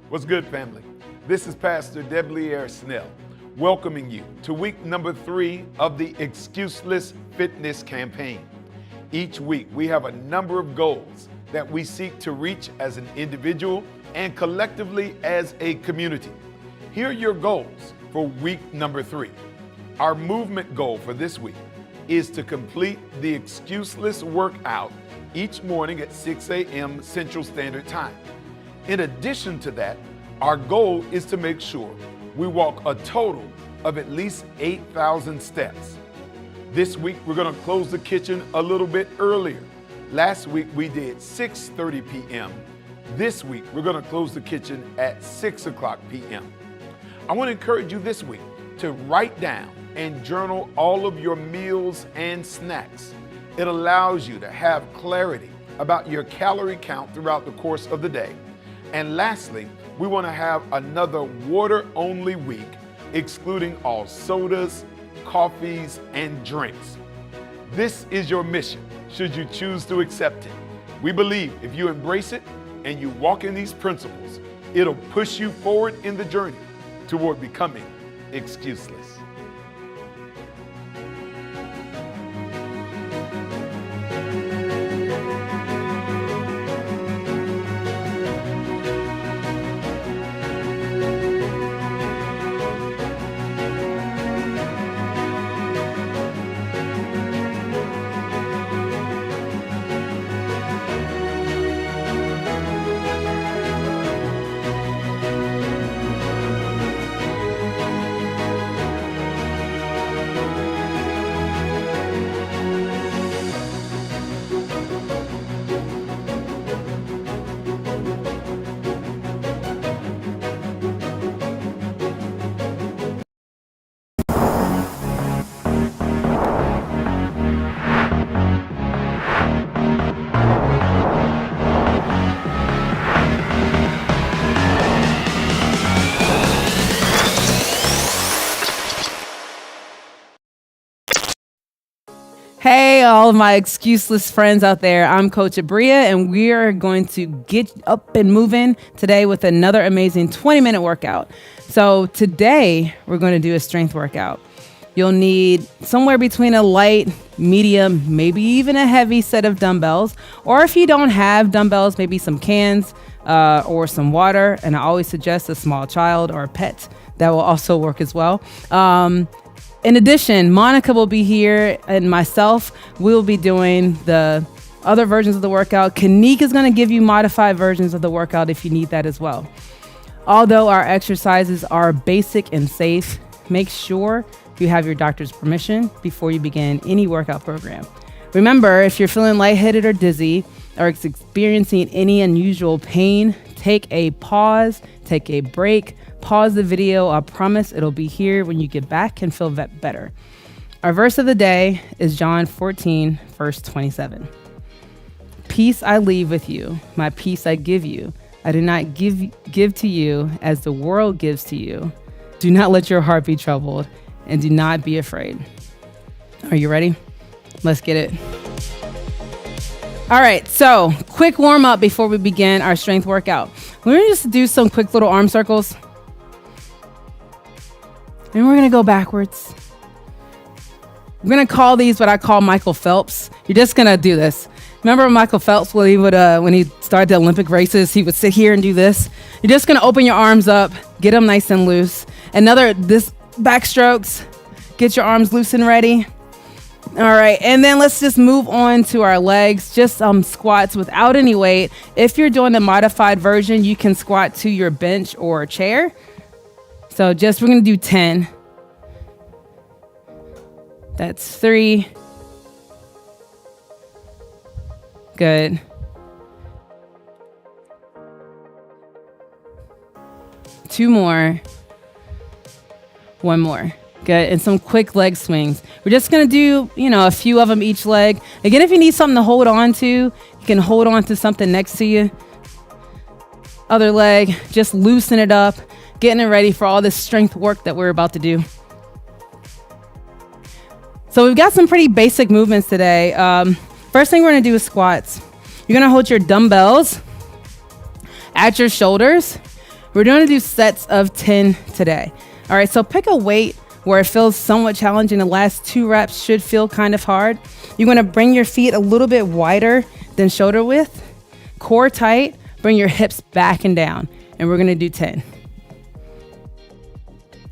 What's good, family? This is Pastor Deblier Snell, welcoming you to week number 3 of the Excuseless Fitness Campaign. Each week, we have a number of goals that we seek to reach as an individual and collectively as a community. Here are your goals for week number 3. Our movement goal for this week is to complete the Excuseless workout each morning at 6 a.m. Central Standard Time. In addition to that, our goal is to make sure we walk a total of at least 8,000 steps. This week, we're going to close the kitchen a little bit earlier. Last week, we did 6:30 p.m. This week, we're going to close the kitchen at 6 o'clock p.m. I want to encourage you this week to write down and journal all of your meals and snacks. It allows you to have clarity about your calorie count throughout the course of the day. And lastly, we want to have another water-only week, excluding all sodas, coffees, and drinks. This is your mission, should you choose to accept it. We believe if you embrace it and you walk in these principles, it'll push you forward in the journey toward becoming excuseless. Hey, all of my excuseless friends out there. I'm Coach Abria, and we are going to get up and moving today with another amazing 20-minute workout. So today, we're going to do a strength workout. You'll need somewhere between a light, medium, maybe even a heavy set of dumbbells. Or if you don't have dumbbells, maybe some cans or some water. And I always suggest a small child or a pet. That will also work as well. In addition, Monica will be here and myself will be doing the other versions of the workout. Kanique is going to give you modified versions of the workout if you need that as well. Although our exercises are basic and safe, make sure you have your doctor's permission before you begin any workout program. Remember, if you're feeling lightheaded or dizzy or experiencing any unusual pain, take a pause, take a break. Pause the video. I promise it'll be here when you get back and feel better. Our verse of the day is John 14, verse 27. Peace I leave with you, my peace I give you. I do not give to you as the world gives to you. Do not let your heart be troubled and do not be afraid. Are you ready? Let's get it. All right, so quick warm up before we begin our strength workout. We're gonna just do some quick little arm circles. And we're going to go backwards. I'm going to call these what I call Michael Phelps. You're just going to do this. Remember Michael Phelps when he started the Olympic races, he would sit here and do this. You're just going to open your arms up, get them nice and loose. This backstrokes, get your arms loose and ready. All right, and then let's just move on to our legs, just squats without any weight. If you're doing the modified version, you can squat to your bench or a chair. So we're going to do 10. That's 3. Good. 2 more. 1 more. Good. And some quick leg swings. We're just going to do, a few of them each leg. Again, if you need something to hold on to, you can hold on to something next to you. Other leg, just loosen it up. Getting it ready for all this strength work that we're about to do. So we've got some pretty basic movements today. First thing we're going to do is squats. You're going to hold your dumbbells at your shoulders. We're going to do sets of 10 today. All right, so pick a weight where it feels somewhat challenging. The last 2 reps should feel kind of hard. You're going to bring your feet a little bit wider than shoulder width. Core tight. Bring your hips back and down. And we're going to do 10.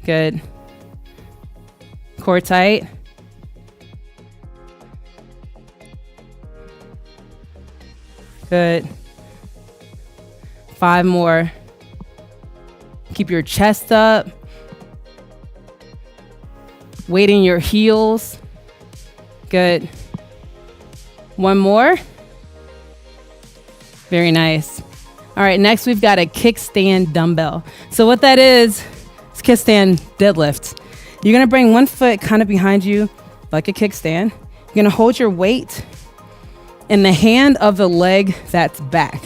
Good. Core tight. Good. 5 more. Keep your chest up. Weight in your heels. Good. 1 more. Very nice. All right, next we've got a kickstand dumbbell. So what that is kickstand deadlift. You're gonna bring one foot kind of behind you like a kickstand. You're gonna hold your weight in the hand of the leg that's back.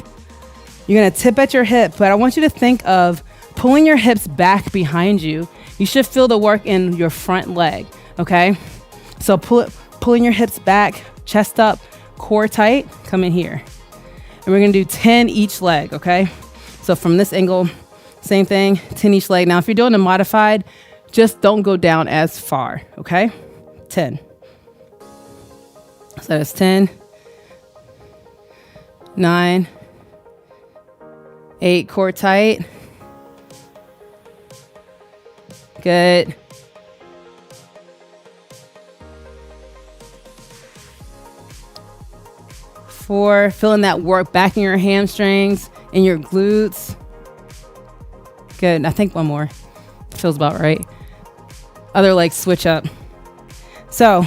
You're gonna tip at your hip, but I want you to think of pulling your hips back behind you. You should feel the work in your front leg, okay? So pulling your hips back, chest up, core tight, come in here. And we're gonna do 10 each leg, okay? So from this angle, same thing, 10 each leg. Now, if you're doing a modified, just don't go down as far, okay? 10. So that's 10, 9, 8, core tight. Good. 4, feeling that work back in your hamstrings and your glutes. Good. I think 1 more. Feels about right. Other leg, switch up. So,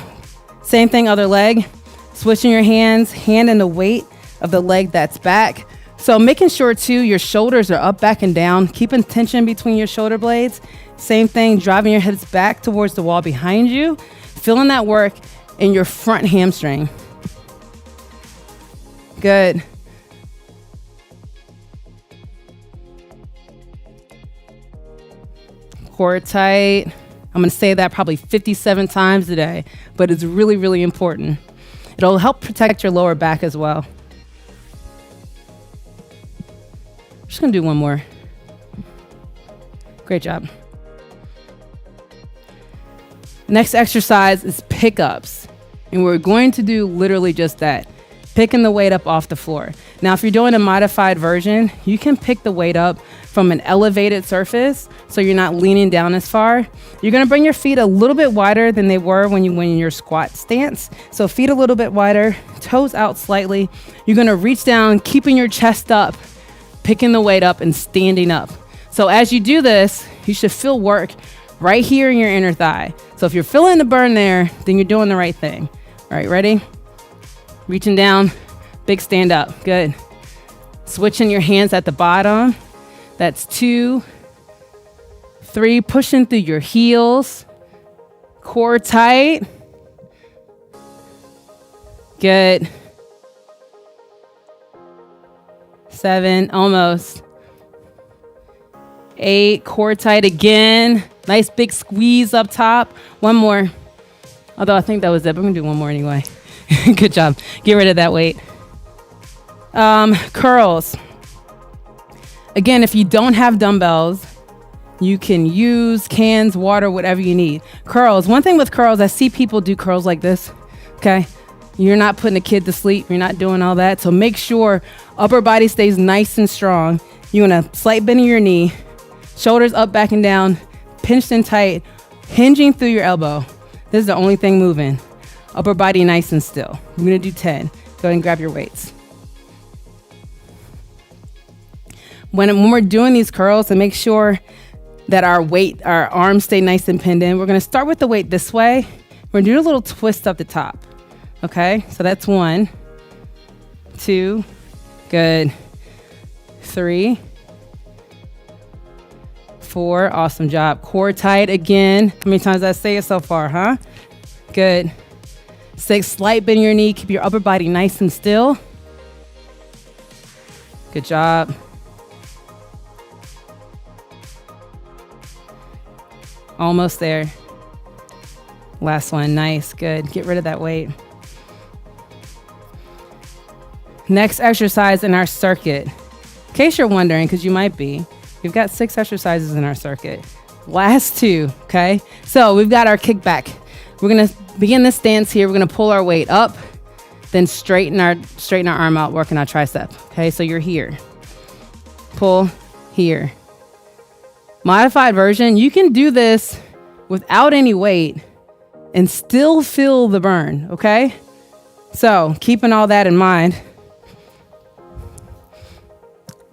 same thing, other leg. Switching your hands, hand in the weight of the leg that's back. So making sure too, your shoulders are up, back, and down. Keeping tension between your shoulder blades. Same thing, driving your hips back towards the wall behind you. Feeling that work in your front hamstring. Good. Core tight. I'm going to say that probably 57 times today, but it's really, really important. It'll help protect your lower back as well. Just going to do 1 more. Great job. Next exercise is pickups. And we're going to do literally just that. Picking the weight up off the floor. Now, if you're doing a modified version, you can pick the weight up from an elevated surface, so you're not leaning down as far. You're gonna bring your feet a little bit wider than they were when you went in your squat stance. So feet a little bit wider, toes out slightly. You're gonna reach down, keeping your chest up, picking the weight up and standing up. So as you do this, you should feel work right here in your inner thigh. So if you're feeling the burn there, then you're doing the right thing. All right, ready? Reaching down, big stand up, good. Switching your hands at the bottom. That's 2, 3, pushing through your heels. Core tight. Good. 7, almost. 8, core tight again. Nice big squeeze up top. 1 more. Although I think that was it, but I'm gonna do 1 more anyway. Good job. Get rid of that weight. Curls. Again, if you don't have dumbbells, you can use cans, water, whatever you need. Curls. One thing with curls, I see people do curls like this. Okay. You're not putting a kid to sleep. You're not doing all that. So make sure upper body stays nice and strong. You want a slight bend in your knee, shoulders up, back, and down, pinched and tight, hinging through your elbow. This is the only thing moving. Upper body nice and still. We're gonna do 10. Go ahead and grab your weights. When we're doing these curls, to make sure that our arms stay nice and pinned in, we're gonna start with the weight this way. We're gonna do a little twist up the top. Okay, so that's 1, 2, good. 3, 4, awesome job. Core tight again. How many times did I say it so far, huh? Good. 6, slight bend in your knee. Keep your upper body nice and still. Good job. Almost there. Last one, nice, good. Get rid of that weight. Next exercise in our circuit. In case you're wondering, because you might be, We've got 6 exercises in our circuit. Last 2, okay? So we've got our kickback. We're gonna begin this stance here. We're gonna pull our weight up, then straighten our arm out, working our tricep. Okay, so you're here. Pull here. Modified version, you can do this without any weight and still feel the burn, okay? So keeping all that in mind.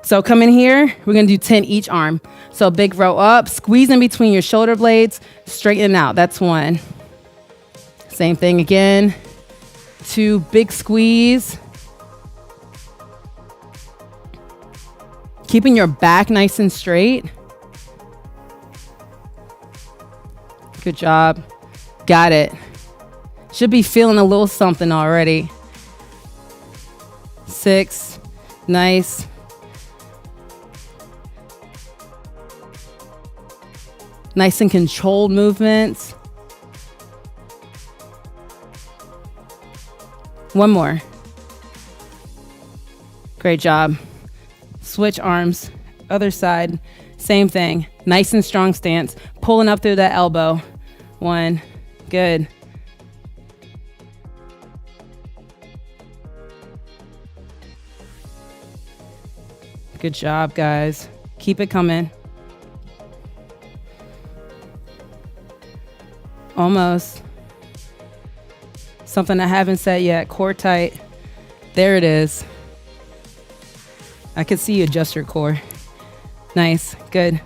So come in here, we're gonna do 10 each arm. So big row up, squeeze in between your shoulder blades, straighten out, that's 1. Same thing again, 2, big squeeze. Keeping your back nice and straight. Good job, got it. Should be feeling a little something already. 6, nice. Nice and controlled movements. 1 more. Great job. Switch arms, other side, same thing. Nice and strong stance, pulling up through that elbow. 1, good. Good job, guys. Keep it coming. Almost. Something I haven't said yet. Core tight. There it is. I could see you adjust your core. Nice. Good.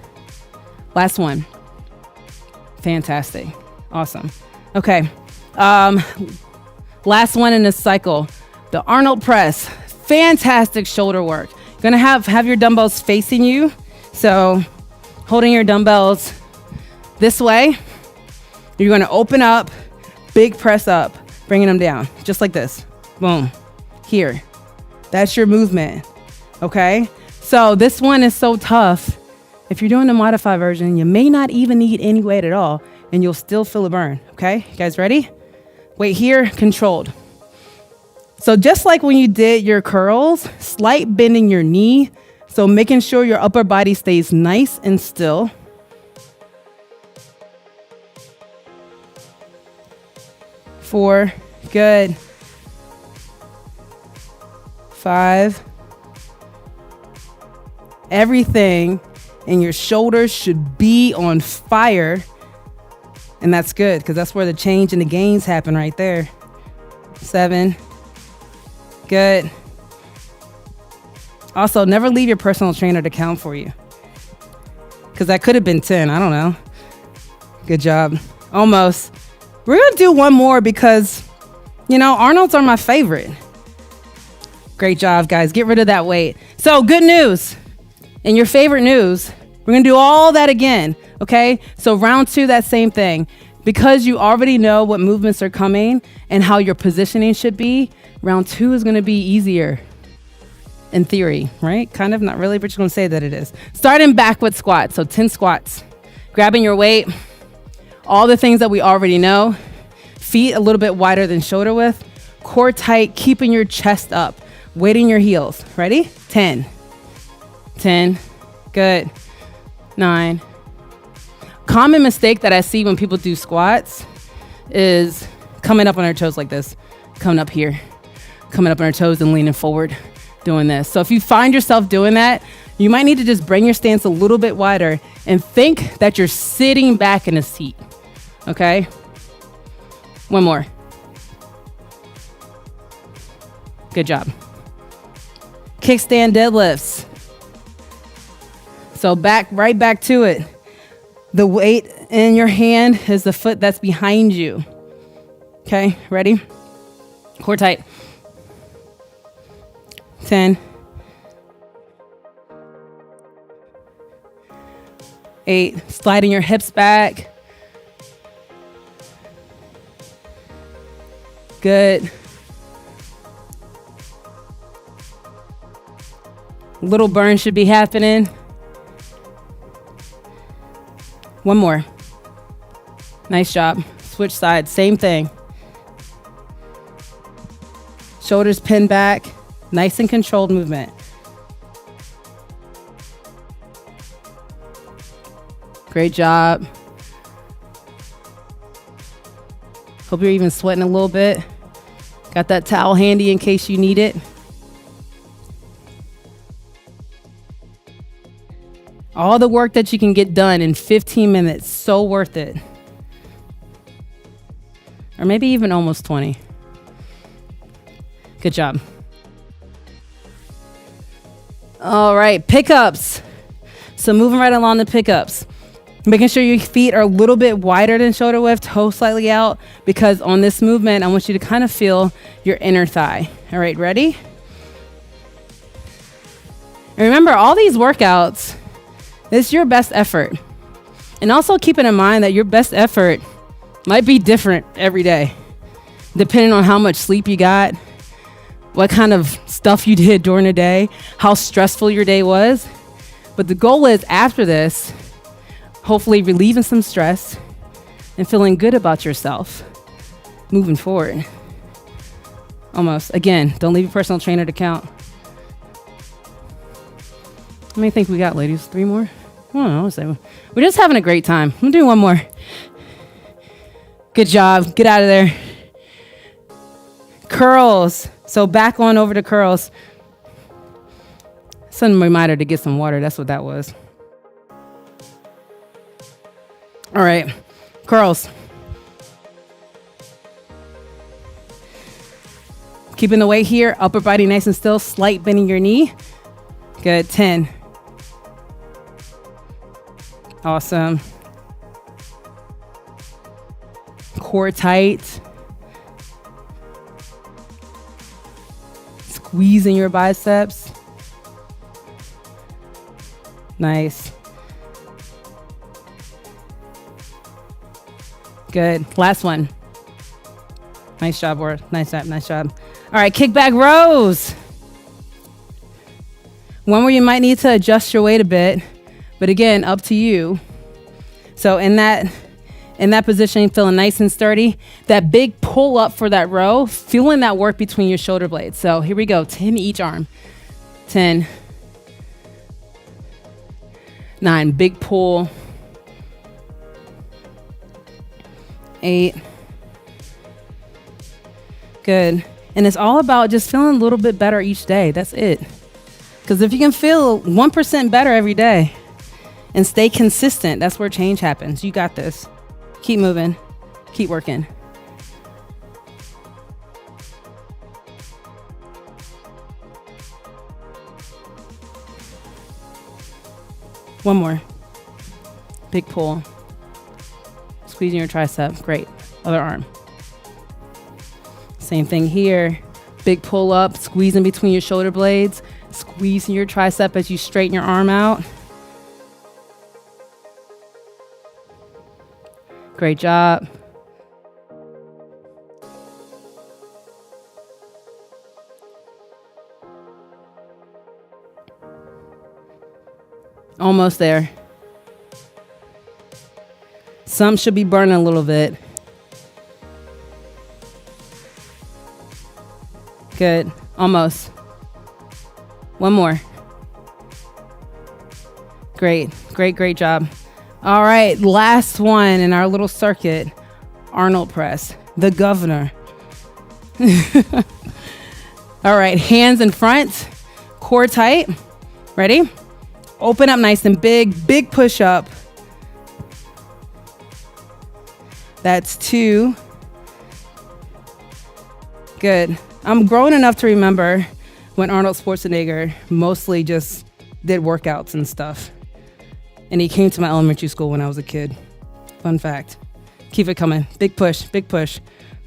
Last one. Fantastic. Awesome. Okay. Last one in this cycle. The Arnold press. Fantastic shoulder work. You're gonna have your dumbbells facing you. So holding your dumbbells this way. You're gonna open up, big press up, bringing them down, just like this. Boom. Here. That's your movement. Okay? So this one is so tough. If you're doing the modified version, you may not even need any weight at all, and you'll still feel a burn. Okay? You guys ready? Weight here, controlled. So just like when you did your curls, slight bending your knee. So making sure your upper body stays nice and still. 4, good. 5. Everything in your shoulders should be on fire. And that's good, because that's where the change and the gains happen right there. 7, good. Also, never leave your personal trainer to count for you, because that could have been 10, I don't know. Good job, almost. We're gonna do one more because, Arnold's are my favorite. Great job, guys. Get rid of that weight. So good news. And your favorite news, we're gonna do all that again, okay? So round 2, that same thing. Because you already know what movements are coming and how your positioning should be, round 2 is gonna be easier in theory, right? Kind of, not really, but you're gonna say that it is. Starting back with squats, so 10 squats. Grabbing your weight. All the things that we already know. Feet a little bit wider than shoulder width. Core tight, keeping your chest up. Weighting your heels. Ready? 10. 10. Good. 9. Common mistake that I see when people do squats is coming up on their toes like this. Coming up here. Coming up on their toes and leaning forward. Doing this. So if you find yourself doing that, you might need to just bring your stance a little bit wider and think that you're sitting back in a seat. Okay? One more. Good job. Kickstand deadlifts. So right back to it. The weight in your hand is the foot that's behind you. Okay, ready? Core tight. 10. 8. Sliding your hips back. Good. Little burn should be happening. One more. Nice job. Switch sides, same thing. Shoulders pinned back. Nice and controlled movement. Great job. Hope you're even sweating a little bit. Got that towel handy in case you need it. All the work that you can get done in 15 minutes, so worth it. Or maybe even almost 20. Good job. All right, pickups. So moving right along the pickups. Making sure your feet are a little bit wider than shoulder width, toes slightly out, because on this movement, I want you to kind of feel your inner thigh. All right, ready? And remember, all these workouts, it's your best effort. And also keeping in mind that your best effort might be different every day, depending on how much sleep you got, what kind of stuff you did during the day, how stressful your day was. But the goal is, after this, hopefully relieving some stress and feeling good about yourself moving forward. Almost. Again, don't leave your personal trainer to count. How many think we got, ladies? 3 more? I don't know. We're just having a great time. I'm gonna do one more. Good job. Get out of there. Curls. So back on over to curls. Some reminder to get some water. That's what that was. All right. Curls. Keeping the weight here. Upper body nice and still. Slight bending your knee. Good. 10. Awesome. Core tight. Squeezing your biceps. Nice. Good. Last one. Nice job, Ward. Nice job. Nice job. All right, kickback rows. One where you might need to adjust your weight a bit, but again, up to you. So in that position, feeling nice and sturdy. That big pull up for that row, feeling that work between your shoulder blades. So here we go. 10 each arm. 10. 9. Big pull. 8. Good. And it's all about just feeling a little bit better each day. That's it. Because if you can feel 1% better every day and stay consistent, that's where change happens. You got this. Keep moving. Keep working. One more. Big pull. Squeezing your tricep. Great. Other arm. Same thing here. Big pull up, squeezing between your shoulder blades, squeezing your tricep as you straighten your arm out. Great job. Almost there. Some should be burning a little bit. Good. Almost. One more. Great. Great job. All right. Last one in our little circuit. Arnold press. The governor. All right. Hands in front. Core tight. Ready? Open up nice and big. Big push up. That's 2. Good. I'm grown enough to remember when Arnold Schwarzenegger mostly just did workouts and stuff. And he came to my elementary school when I was a kid. Fun fact. Keep it coming. Big push, big push.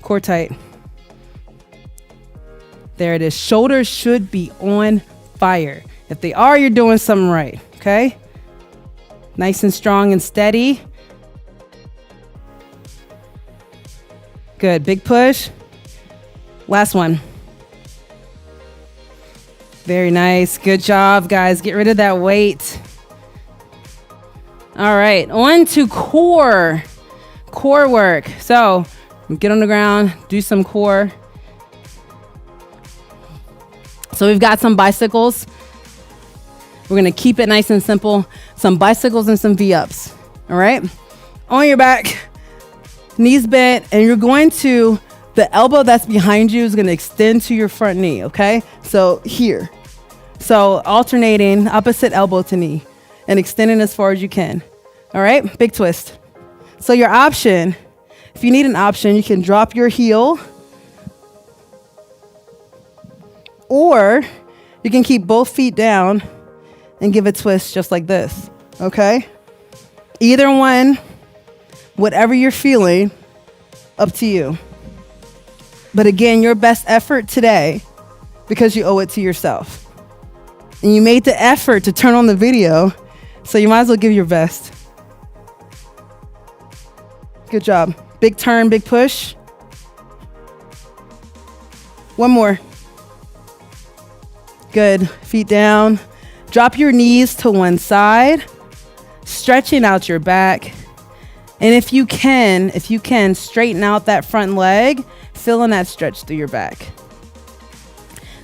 Core tight. There it is. Shoulders should be on fire. If they are, you're doing something right, okay? Nice and strong and steady. Good. Big push. Last one. Very nice. Good job, guys. Get rid of that weight. All right. On to core. Core work. So get on the ground. Do some core. So we've got some bicycles. We're going to keep it nice and simple. Some bicycles and some V-ups. All right. On your back, knees bent, and you're going to, the elbow that's behind you is going to extend to your front knee. Okay. So here. So alternating opposite elbow to knee and extending as far as you can. All right. Big twist. So your option, if you need an option, you can drop your heel, or you can keep both feet down and give a twist just like this, okay? Either one, whatever you're feeling, up to you. But again, your best effort today, because you owe it to yourself. And you made the effort to turn on the video, so you might as well give your best. Good job. Big turn, big push. One more. Good. Feet down. Drop your knees to one side, stretching out your back. And if you can, straighten out that front leg, feeling that stretch through your back.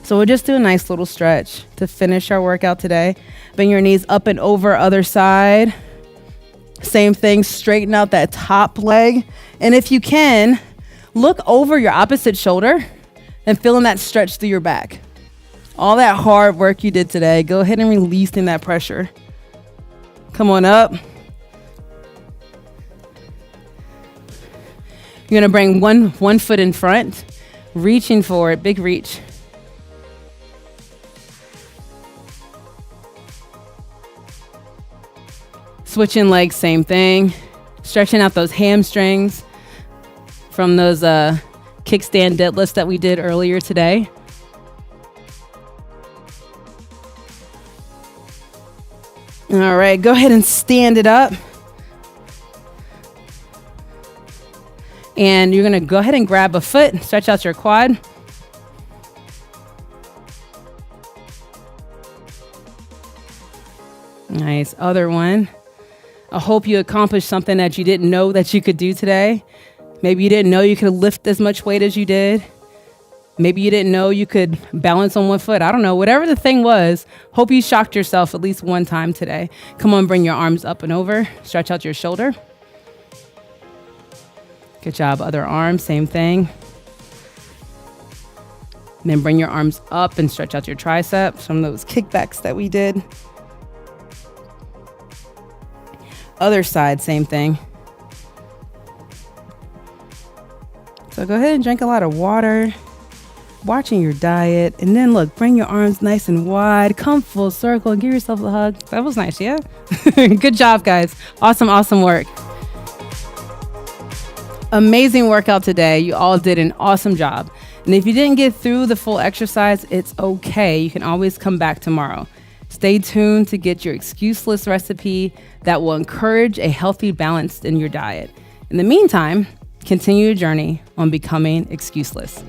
So we'll just do a nice little stretch to finish our workout today. Bring your knees up and over, other side. Same thing, straighten out that top leg. And if you can, look over your opposite shoulder and feeling that stretch through your back. All that hard work you did today, go ahead and release in that pressure. Come on up. You're gonna bring one foot in front, reaching forward, big reach. Switching legs, same thing. Stretching out those hamstrings from those kickstand deadlifts that we did earlier today. All right, go ahead and stand it up. And you're gonna go ahead and grab a foot, stretch out your quad. Nice, other one. I hope you accomplished something that you didn't know that you could do today. Maybe you didn't know you could lift as much weight as you did. Maybe you didn't know you could balance on one foot. I don't know. Whatever the thing was, hope you shocked yourself at least one time today. Come on, bring your arms up and over. Stretch out your shoulder. Good job. Other arm, same thing. And then bring your arms up and stretch out your triceps from those kickbacks that we did. Other side, same thing. So go ahead and drink a lot of water, watching your diet, and then look, bring your arms nice and wide, come full circle, and give yourself a hug. That was nice, yeah? Good job, guys. Awesome, awesome work. Amazing workout today. You all did an awesome job. And if you didn't get through the full exercise, it's okay. You can always come back tomorrow. Stay tuned to get your Excuseless recipe that will encourage a healthy balance in your diet. In the meantime, continue your journey on becoming excuseless.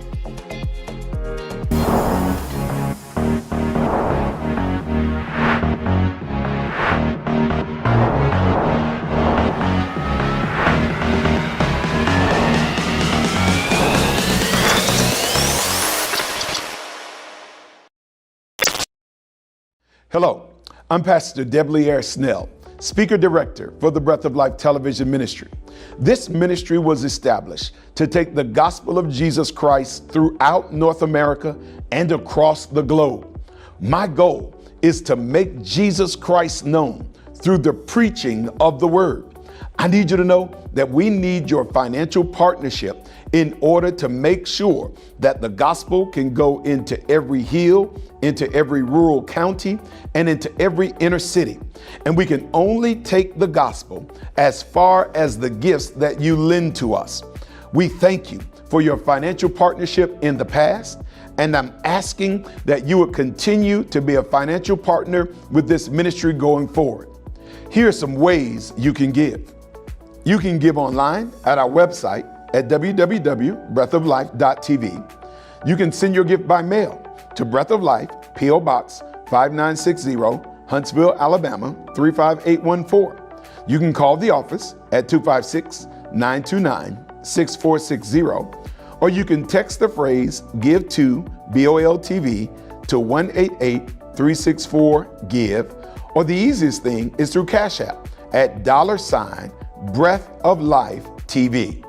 Hello, I'm Pastor Deblier Snell, Speaker Director for the Breath of Life Television Ministry. This ministry was established to take the gospel of Jesus Christ throughout North America and across the globe. My goal is to make Jesus Christ known through the preaching of the word. I need you to know that we need your financial partnership in order to make sure that the gospel can go into every hill, into every rural county, and into every inner city. And we can only take the gospel as far as the gifts that you lend to us. We thank you for your financial partnership in the past, and I'm asking that you would continue to be a financial partner with this ministry going forward. Here are some ways you can give. You can give online at our website at www.breathoflife.tv. You can send your gift by mail to Breath of Life, P.O. Box 5960, Huntsville, Alabama 35814. You can call the office at 256-929-6460, or you can text the phrase "Give to BOLTV" to 188-364-GIVE, or the easiest thing is through Cash App at $Breath of Life TV.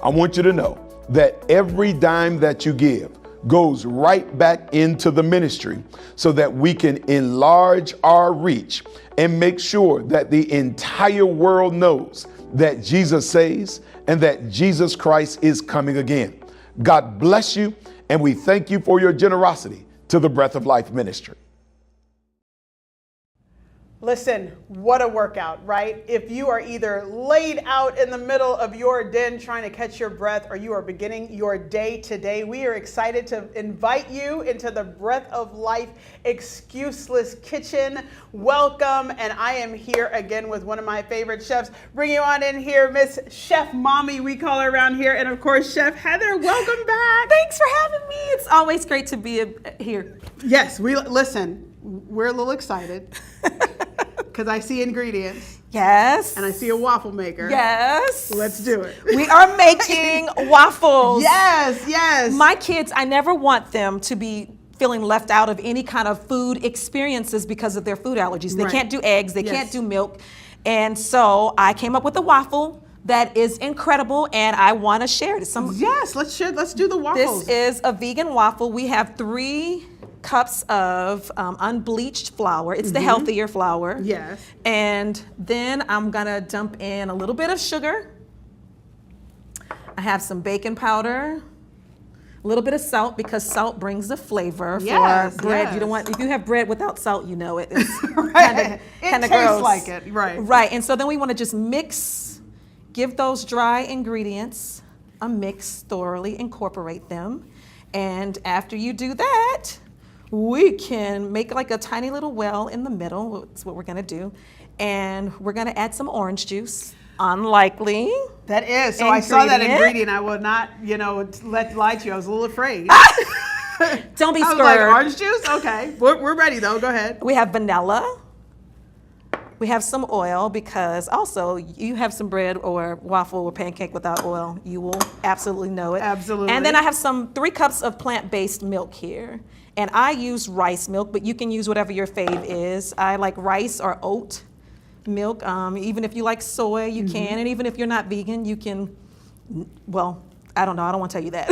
I want you to know that every dime that you give goes right back into the ministry so that we can enlarge our reach and make sure that the entire world knows that Jesus saves and that Jesus Christ is coming again. God bless you, and we thank you for your generosity to the Breath of Life ministry. Listen, what a workout, right? If you are either laid out in the middle of your den trying to catch your breath, or you are beginning your day today, we are excited to invite you into the Breath of Life Excuseless Kitchen. Welcome, and I am here again with one of my favorite chefs. Bring you on in here, Miss Chef Mommy, we call her around here, and of course, Chef Heather, welcome back. Thanks for having me. It's always great to be here. Yes, listen, we're a little excited. Because I see ingredients. Yes. And I see a waffle maker. Yes. Let's do it. We are making waffles. Yes, yes. My kids, I never want them to be feeling left out of any kind of food experiences because of their food allergies. They can't do eggs, they can't do milk. And so I came up with a waffle that is incredible, and I want to share it. Yes, let's do the waffles. This is a vegan waffle. We have 3 cups of unbleached flour. It's the healthier flour. Yes. And then I'm gonna dump in a little bit of sugar. I have some baking powder, a little bit of salt, because salt brings the flavor for bread. Yes. You don't want, if you have bread without salt, you know it. It's Right. kind of tastes gross. like it, right. Right, and so then we wanna just mix, give those dry ingredients a mix, thoroughly incorporate them. And after you do that, we can make like a tiny little well in the middle. That's what we're gonna do. And we're gonna add some orange juice. Unlikely. That is. So I saw that ingredient. I will not, lie to you. I was a little afraid. Don't be I was scared. like, orange juice? Okay. We're ready though. Go ahead. We have vanilla. We have some oil, because also you have some bread or waffle or pancake without oil, you will absolutely know it. Absolutely. And then I have 3 cups of plant-based milk here. And I use rice milk, but you can use whatever your fave is. I like rice or oat milk. Even if you like soy, you can. And even if you're not vegan, you can, well, I don't know. I don't want to tell you that.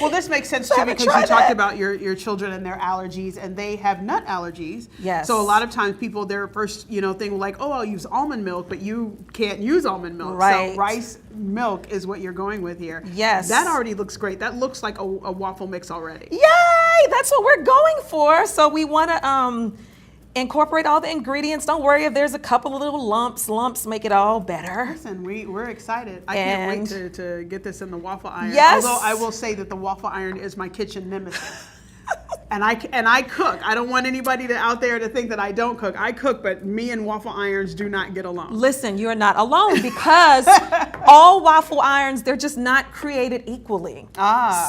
Well, this makes sense too, because you talked about your children and their allergies, and they have nut allergies. Yes. So a lot of times people, their first thing like, oh, I'll use almond milk, but you can't use almond milk. Right. So rice milk is what you're going with here. Yes. That already looks great. That looks like a waffle mix already. Yay! That's what we're going for. So we want to incorporate all the ingredients. Don't worry if there's a couple of little lumps. Lumps make it all better. Listen, we're excited. I can't wait to get this in the waffle iron. Yes. Although I will say that the waffle iron is my kitchen nemesis. And I cook. I don't want anybody out there to think that I don't cook. I cook, but me and waffle irons do not get along. Listen, you're not alone, because all waffle irons, they're just not created equally.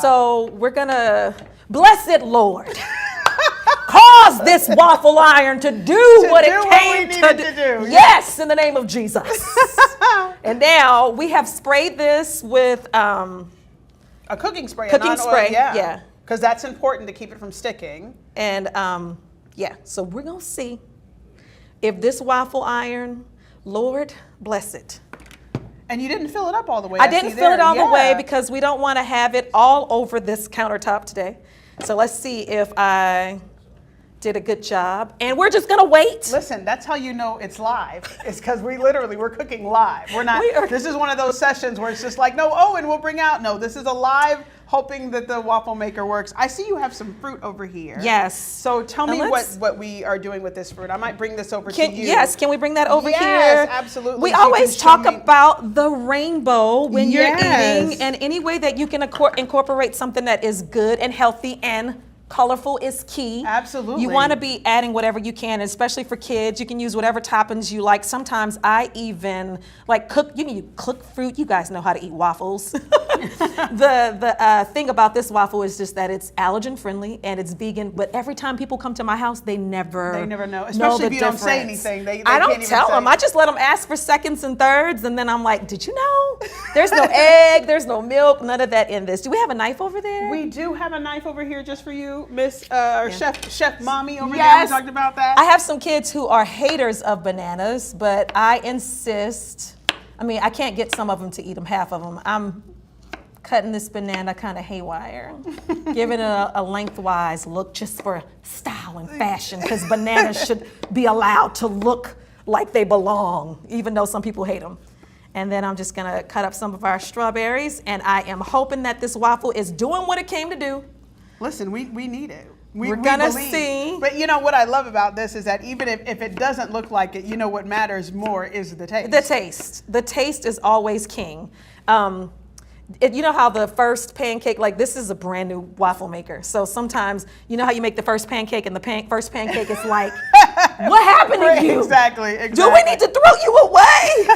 So we're gonna, bless it, Lord. Cause this waffle iron to do what it came to do. Yes, in the name of Jesus. And now we have sprayed this with a cooking spray. Cooking spray, yeah. Because that's important to keep it from sticking. And so we're gonna see if this waffle iron, Lord bless it. And you didn't fill it up all the way. I didn't fill it all the way, because we don't want to have it all over this countertop today. So let's see if I did a good job. And we're just gonna wait. Listen, that's how you know it's live. It's because we're cooking live. We're not, this is one of those sessions where it's just like, no, and we'll bring out. No, this is a live, hoping that the waffle maker works. I see you have some fruit over here. Yes. So tell me what we are doing with this fruit. I might bring this over to you. Yes, can we bring that over here? Yes, absolutely. We So always talk about the rainbow when you're eating, and any way that you can incorporate something that is good and healthy and colorful is key. Absolutely. You want to be adding whatever you can, especially for kids. You can use whatever toppings you like. Sometimes I even like cook fruit. You guys know how to eat waffles. The thing about this waffle is just that it's allergen friendly and it's vegan. But every time people come to my house, they never know. Especially if you don't say difference. anything. They I can't don't even tell them. say. I just let them ask for seconds and thirds, and then I'm like, did you know? There's no egg, there's no milk, none of that in this. Do we have a knife over there? We do have a knife over here just for you, Miss Chef Mommy over there. Yes. We talked about that. I have some kids who are haters of bananas, but I insist. I mean, I can't get some of them to eat them, half of them. I'm cutting this banana kind of haywire, giving it a lengthwise look just for style and fashion, because bananas should be allowed to look like they belong, even though some people hate them. And then I'm just gonna cut up some of our strawberries, and I am hoping that this waffle is doing what it came to do. Listen, we need it. We're gonna believe. see. But you know what I love about this is that even if it doesn't look like it, you know what matters more is the taste. The taste. The taste is always king. You know how the first pancake, like this is a brand new waffle maker. So sometimes, you know how you make the first pancake and the first pancake is like, what happened to you? Exactly. Do we need to throw you away?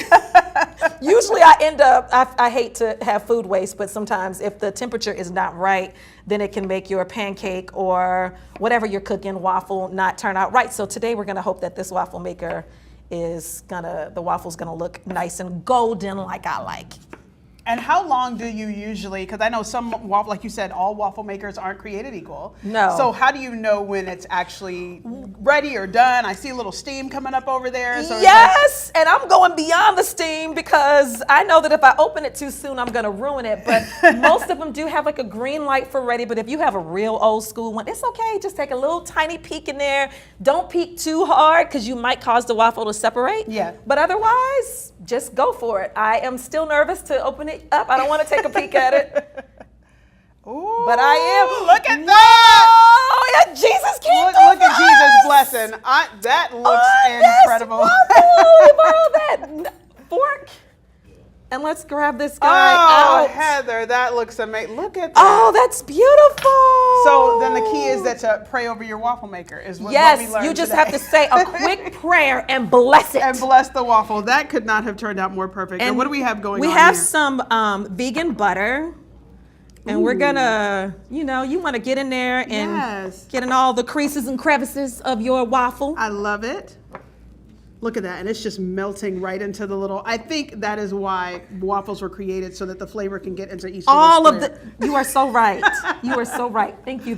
Usually I end up, I hate to have food waste, but sometimes if the temperature is not right, then it can make your pancake or whatever you're cooking, waffle, not turn out right. So today we're gonna hope that this waffle maker the waffle's gonna look nice and golden like I like. And how long do you usually, because I know some waffle, like you said, all waffle makers aren't created equal. No. So how do you know when it's actually ready or done? I see a little steam coming up over there. So yes, and I'm going beyond the steam because I know that if I open it too soon, I'm gonna ruin it. But most of them do have like a green light for ready. But if you have a real old school one, it's okay. Just take a little tiny peek in there. Don't peek too hard because you might cause the waffle to separate. Yeah. But otherwise, just go for it. I am still nervous to open it up. I don't want to take a peek at it. Ooh, But I am. Look at that! Oh, yeah, Jesus came Look through at for Jesus' us. blessing. That looks Yes, incredible. waffle. Borrow that fork. And let's grab this guy Oh, out. Heather, that looks amazing. Look at that. Oh, that's beautiful. So then the key is that to pray over your waffle maker is what we Yes, learned you just today. have to say a quick prayer and bless it. And bless the waffle. That could not have turned out more perfect. And what do we have going on We have here? some vegan butter. And we're gonna, you want to get in there and Yes. get in all the creases and crevices of your waffle. I love it. Look at that, and it's just melting right into the little, I think that is why waffles were created, so that the flavor can get into each All little of square. you are so right. You are so right. Thank you.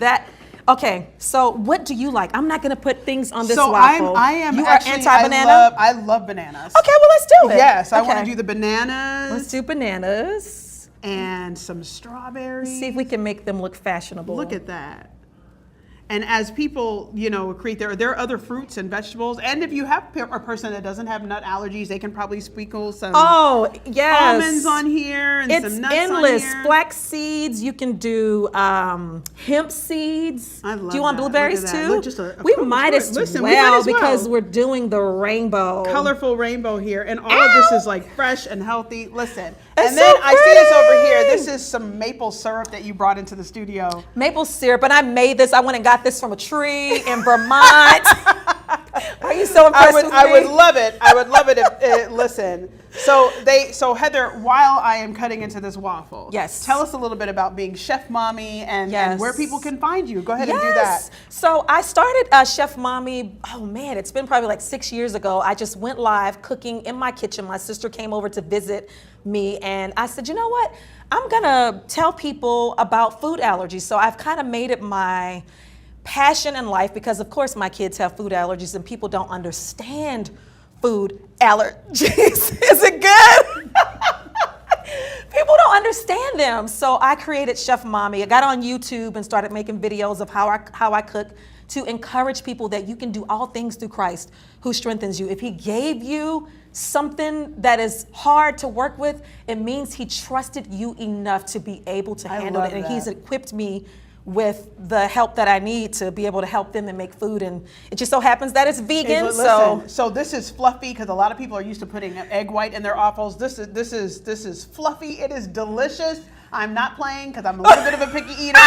Okay, so what do you like? I'm not gonna put things on this So waffle. I am You actually, are anti-banana? I love bananas. Okay, well, let's do it. Yes, I Okay. want to do the bananas. Let's do bananas. And some strawberries. See if we can make them look fashionable. Look at that. And as people, create there are other fruits and vegetables. And if you have a person that doesn't have nut allergies, they can probably sprinkle some yes. almonds on here and It's some nuts endless. on here. Flax seeds. You can do hemp seeds. I love Do you want that. blueberries Look at that. too? Look, just we cool might as story. Listen, we well might as well. because we're doing the rainbow. Colorful rainbow here, and all of this is like fresh and healthy. Listen, It's and then so I see this over pretty. here. This is some maple syrup that you brought into the studio. Maple syrup, and I made this. I went and got this from a tree in Vermont. Are you so impressed with me? I would love it. I would love it if listen. So Heather, while I am cutting into this waffle, Yes. tell us a little bit about being Chef Mommy and Yes. where people can find you. Go ahead and do that. So I started Chef Mommy, it's been probably like 6 years ago. I just went live cooking in my kitchen. My sister came over to visit me and I said, you know what? I'm gonna tell people about food allergies. So I've kind of made it my passion in life because of course my kids have food allergies and people don't understand food allergies. Is it good? People don't understand them. So I created Chef Mommy. I got on YouTube and started making videos of how I cook to encourage people that you can do all things through Christ who strengthens you. If he gave you something that is hard to work with, it means he trusted you enough to be able to handle love it. And that. he's equipped me with the help that I need to be able to help them and make food. And it just so happens that it's vegan. Listen, so this is fluffy because a lot of people are used to putting egg white in their waffles. This is fluffy. It is delicious. I'm not playing because I'm a little bit of a picky eater.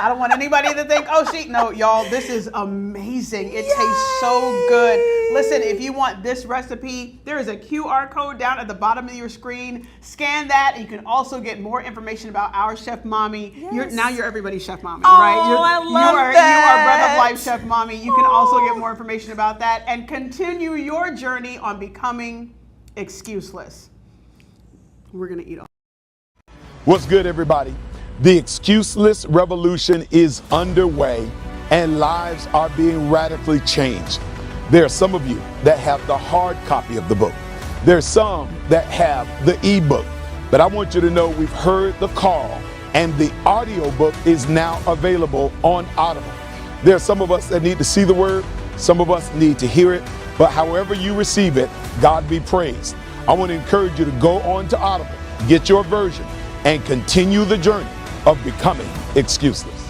I don't want anybody to think, oh, no, y'all, this is amazing. It tastes so good. Listen, if you want this recipe, there is a QR code down at the bottom of your screen. Scan that, and you can also get more information about our Chef Mommy. Yes. Now you're everybody's Chef Mommy, Oh, right? I love you are Breath of Life Chef Mommy. You can also get more information about that and continue your journey on becoming excuseless. We're going to eat all. What's good, everybody? The excuseless revolution is underway and lives are being radically changed. There are some of you that have the hard copy of the book. There's some that have the ebook. But I want you to know we've heard the call and the audiobook is now available on Audible. There are some of us that need to see the word. Some of us need to hear it. But however you receive it, God be praised. I want to encourage you to go on to Audible, get your version, and continue the journey of becoming excuseless.